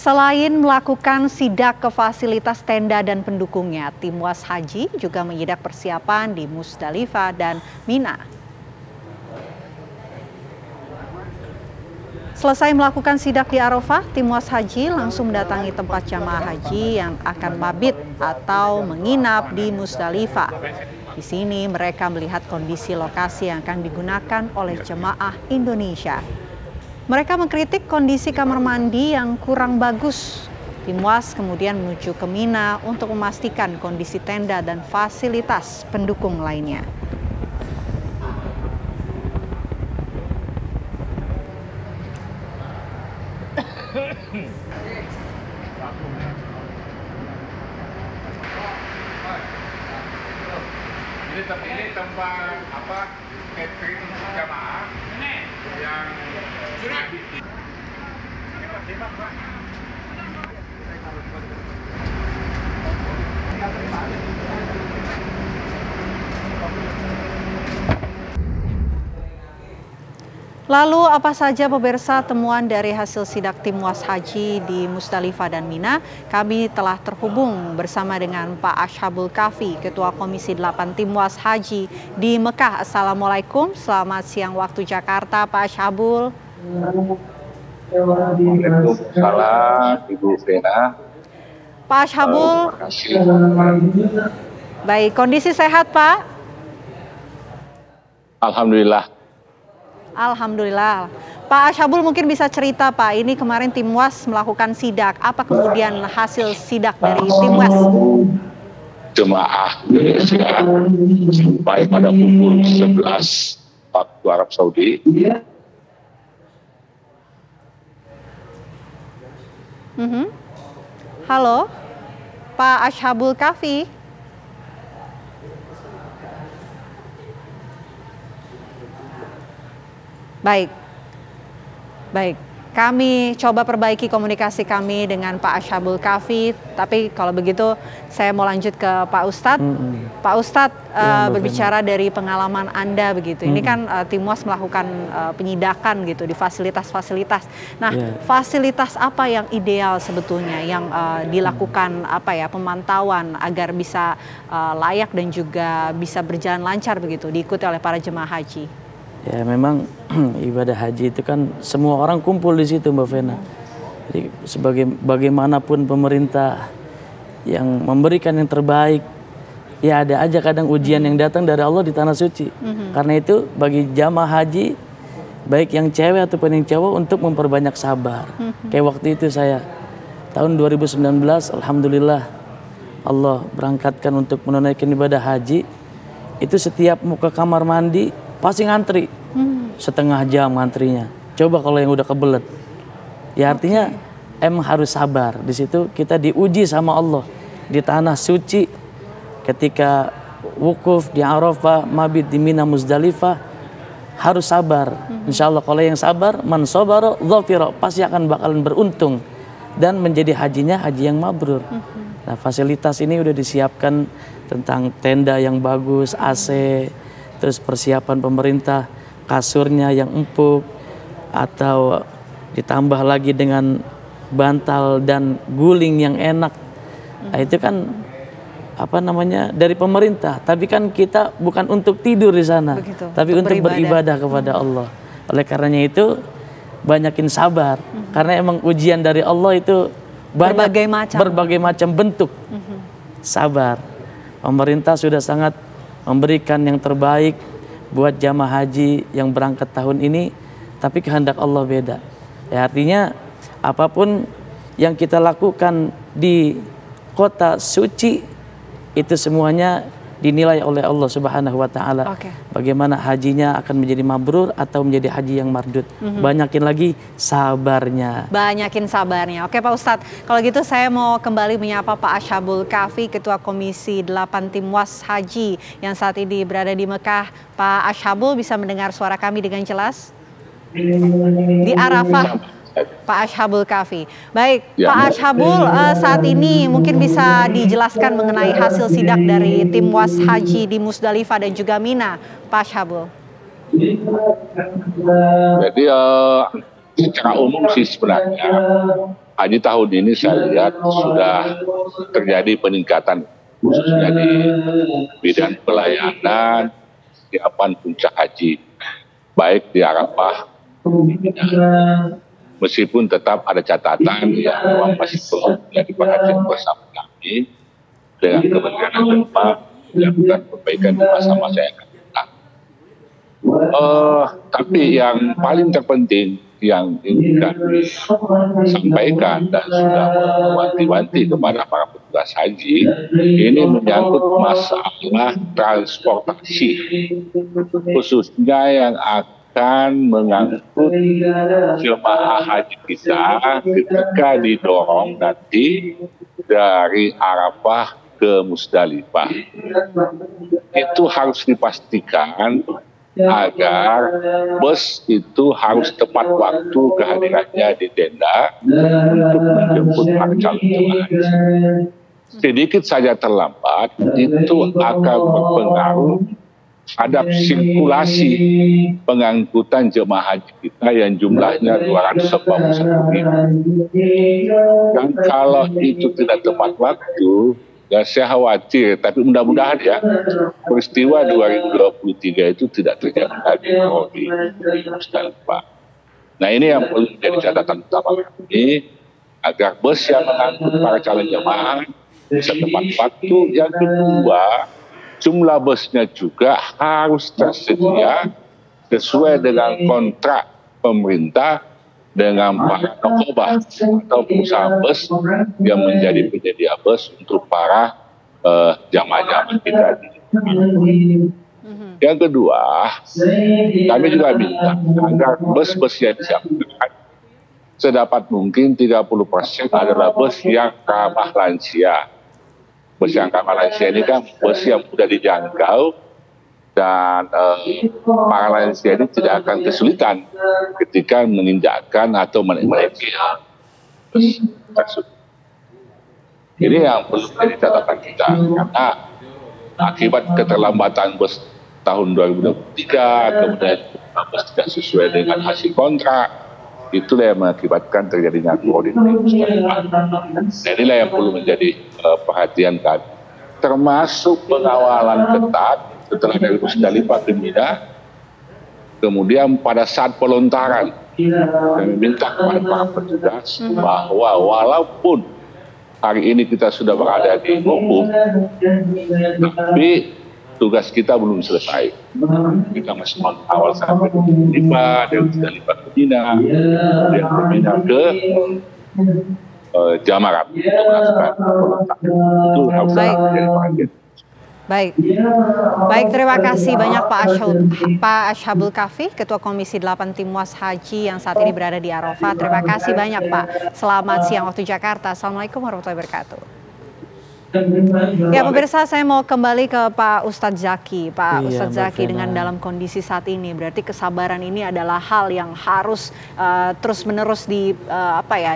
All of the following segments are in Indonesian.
Selain melakukan sidak ke fasilitas tenda dan pendukungnya, tim Was Haji juga menyidak persiapan di Musdalifah dan Mina. Selesai melakukan sidak di Arafah, tim Was Haji langsung mendatangi tempat jamaah haji yang akan mabit atau menginap di Musdalifah. Di sini mereka melihat kondisi lokasi yang akan digunakan oleh jemaah Indonesia. Mereka mengkritik kondisi kamar mandi yang kurang bagus. Tim Was kemudian menuju ke Mina untuk memastikan kondisi tenda dan fasilitas pendukung lainnya. Ini tempat apa catering jamaah yang Lalu apa saja pemirsa temuan dari hasil sidak tim Was Haji di Musdalifah dan Mina? Kami telah terhubung bersama dengan Pak Ashabul Kafi, Ketua Komisi 8 tim Was Haji di Mekah. Assalamualaikum, selamat siang waktu Jakarta Pak Ashabul. Waalaikumsalam Ibu Vena. Pak Ashabul, baik, kondisi sehat Pak? Alhamdulillah. Alhamdulillah. Pak Ashabul mungkin bisa cerita Pak, ini kemarin tim Was melakukan sidak. Apa kemudian hasil sidak dari tim Was? Jemaah Indonesia sampai pada pukul 11 waktu Arab Saudi. Halo, Pak Ashabul Kafi. Baik. Kami coba perbaiki komunikasi kami dengan Pak Ashabul Kafi. Tapi kalau begitu saya mau lanjut ke Pak Ustadz. Pak Ustadz, berbicara dari pengalaman Anda begitu. Ini kan tim Was melakukan penyidakan gitu di fasilitas-fasilitas. Nah, fasilitas apa yang ideal sebetulnya yang dilakukan pemantauan agar bisa layak dan juga bisa berjalan lancar begitu diikuti oleh para jemaah haji? Ya memang ibadah haji itu kan semua orang kumpul di situ Mbak Vena. Jadi bagaimanapun pemerintah yang memberikan yang terbaik, ya ada aja kadang ujian yang datang dari Allah di tanah suci. Karena itu bagi jamaah haji, baik yang cewek ataupun yang cowok untuk memperbanyak sabar. Kayak waktu itu saya tahun 2019, alhamdulillah Allah berangkatkan untuk menunaikan ibadah haji. Itu setiap mau ke kamar mandi pasti ngantri, setengah jam ngantrinya. Coba kalau yang udah kebelet, ya artinya emang harus sabar. Di situ kita diuji sama Allah di tanah suci. Ketika wukuf di Arafah, mabit di Mina Musdalifah, harus sabar. Insya Allah kalau yang sabar, man sabara dhafira, pasti akan bakalan beruntung dan menjadi hajinya haji yang mabrur. Nah, fasilitas ini udah disiapkan tentang tenda yang bagus, AC. Terus persiapan pemerintah, kasurnya yang empuk, atau ditambah lagi dengan bantal dan guling yang enak. Nah, itu kan dari pemerintah. Tapi kan kita bukan untuk tidur di sana, tapi untuk beribadah kepada Allah. Oleh karenanya itu banyakin sabar, karena emang ujian dari Allah itu banyak, berbagai macam bentuk. Sabar. Pemerintah sudah sangat memberikan yang terbaik buat jamaah haji yang berangkat tahun ini, tapi kehendak Allah beda. Ya, artinya apapun yang kita lakukan di kota suci itu semuanya dinilai oleh Allah Subhanahu wa taala. Bagaimana hajinya akan menjadi mabrur atau menjadi haji yang mardud. Banyakin lagi sabarnya. Oke Pak Ustadz, kalau gitu saya mau kembali menyapa Pak Ashabul Kafi, Ketua Komisi 8 Tim Was Haji yang saat ini berada di Mekah. Pak Ashabul bisa mendengar suara kami dengan jelas? Di Arafah. Pak Ashabul Kafi. Baik, ya. Pak Ashabul, saat ini mungkin bisa dijelaskan mengenai hasil sidak dari tim Was Haji di Musdalifah dan juga Mina, Pak Ashabul. Jadi secara umum sih sebenarnya haji tahun ini saya lihat sudah terjadi peningkatan, khususnya di bidang pelayanan, persiapan puncak haji, baik di Arafah. Meskipun tetap ada catatan yang memang masih perlu menjadi perhatian bersama kami dengan Kementerian Agama melakukan perbaikan di masa-masa yang akan datang. Tapi yang paling terpenting yang ingin kami sampaikan dan sudah mewanti-wanti kepada para petugas haji, ini menyangkut masalah transportasi, khususnya yang akan mengangkut jemaah haji kita ketika didorong nanti dari Arafah ke Musdalifah. Itu harus dipastikan agar bus itu harus tepat waktu kehadirannya di tenda untuk menjemput para calon jemaah haji. Sedikit saja terlambat, itu akan berpengaruh terhadap sirkulasi pengangkutan jemaah haji kita yang jumlahnya 241.000. Dan kalau itu tidak tepat waktu, ya saya khawatir, tapi mudah-mudahan ya peristiwa 2023 itu tidak terjadi lagi di Musdalifah. Nah, ini yang perlu menjadi catatan utama kami, agar bus yang mengangkut para calon jemaah bisa tepat waktu. Yang kedua, jumlah busnya juga harus tersedia sesuai dengan kontrak pemerintah dengan para nokobah atau perusahaan bus yang menjadi penyedia bus untuk para jamaah-jamaah kita. Yang kedua, kami juga minta agar bus-bus yang disiapkan sedapat mungkin 30% adalah bus yang ramah lansia. Bus yang ramah lansia ini kan bus yang mudah dijangkau dan para lansia ini tidak akan kesulitan ketika menginjakkan atau menaiki bus tersebut. Ini yang perlu menjadi catatan kita, karena akibat keterlambatan bus tahun 2023, kemudian bus tidak sesuai dengan hasil kontrak, itulah yang mengakibatkan terjadinya koordinasi. Nah, inilah yang perlu menjadi perhatian kami, termasuk pengawalan ketat setelah dari Musdalifah ke Mina. Kemudian pada saat pelontaran, kami minta kepada para petugas bahwa walaupun hari ini kita sudah berada di Wukuf, tapi tugas kita belum selesai. Kita masih mengawal sampai Musdalifah, dari Musdalifah ke Mina, kemudian ke Mina ke Jamarat untuk melakukan pelontaran. Itu harus menjadi perhatian. Baik, terima kasih banyak Pak Ashabul Kafi, Ketua Komisi 8 Timwas Haji yang saat ini berada di Arafah. Terima kasih banyak Pak. Selamat siang waktu Jakarta. Assalamualaikum warahmatullahi wabarakatuh. Ya pemirsa, saya mau kembali ke Pak Ustadz Zaki. Pak Ustadz Zaki, dengan dalam kondisi saat ini, berarti kesabaran ini adalah hal yang harus terus-menerus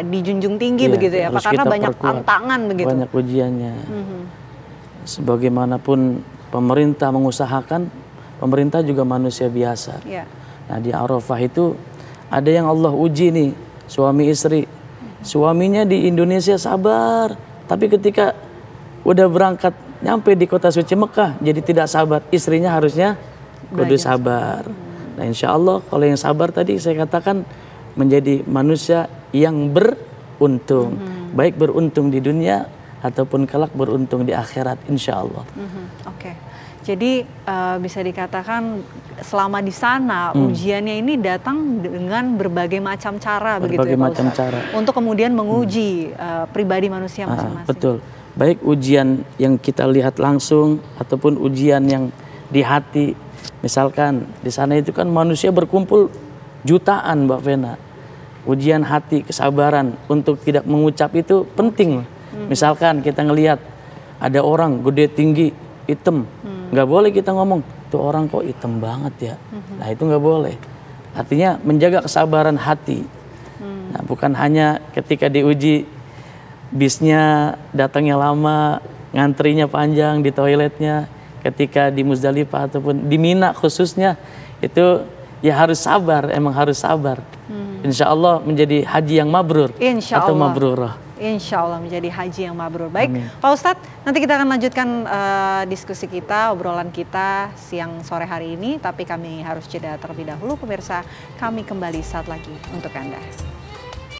dijunjung tinggi begitu ya Pak, karena banyak tantangan begitu. Banyak ujiannya. Sebagaimanapun pemerintah mengusahakan, pemerintah juga manusia biasa. Nah, di Arafah itu ada yang Allah uji nih, suami istri. Suaminya di Indonesia sabar, tapi ketika udah berangkat nyampe di kota suci Mekah jadi tidak sabar. Istrinya harusnya kudu sabar. Nah, insya Allah kalau yang sabar tadi saya katakan menjadi manusia yang beruntung. Baik beruntung di dunia ataupun kelak beruntung di akhirat, insya Allah. Oke. Jadi bisa dikatakan selama di sana ujiannya ini datang dengan berbagai macam cara, begitu ya Pak Ustadz? Untuk kemudian menguji pribadi manusia masing-masing. Betul. Baik ujian yang kita lihat langsung ataupun ujian yang di hati. Misalkan di sana itu kan manusia berkumpul jutaan, Mbak Vena. Ujian hati, kesabaran untuk tidak mengucap itu penting. Misalkan kita ngelihat ada orang gede tinggi hitam, nggak boleh kita ngomong tuh orang kok hitam banget ya. Nah itu nggak boleh. Artinya menjaga kesabaran hati. Nah, bukan hanya ketika diuji bisnya datangnya lama, ngantrinya panjang di toiletnya, ketika di Musdalifah ataupun di Mina khususnya itu ya harus sabar, emang harus sabar. insya Allah menjadi haji yang mabrur Insya atau Allah. mabrurah. Insya Allah menjadi haji yang mabrur. Baik, Amin. Pak Ustadz, nanti kita akan lanjutkan diskusi kita, obrolan kita siang sore hari ini. Tapi kami harus jeda terlebih dahulu, pemirsa. Kami kembali saat lagi untuk Anda.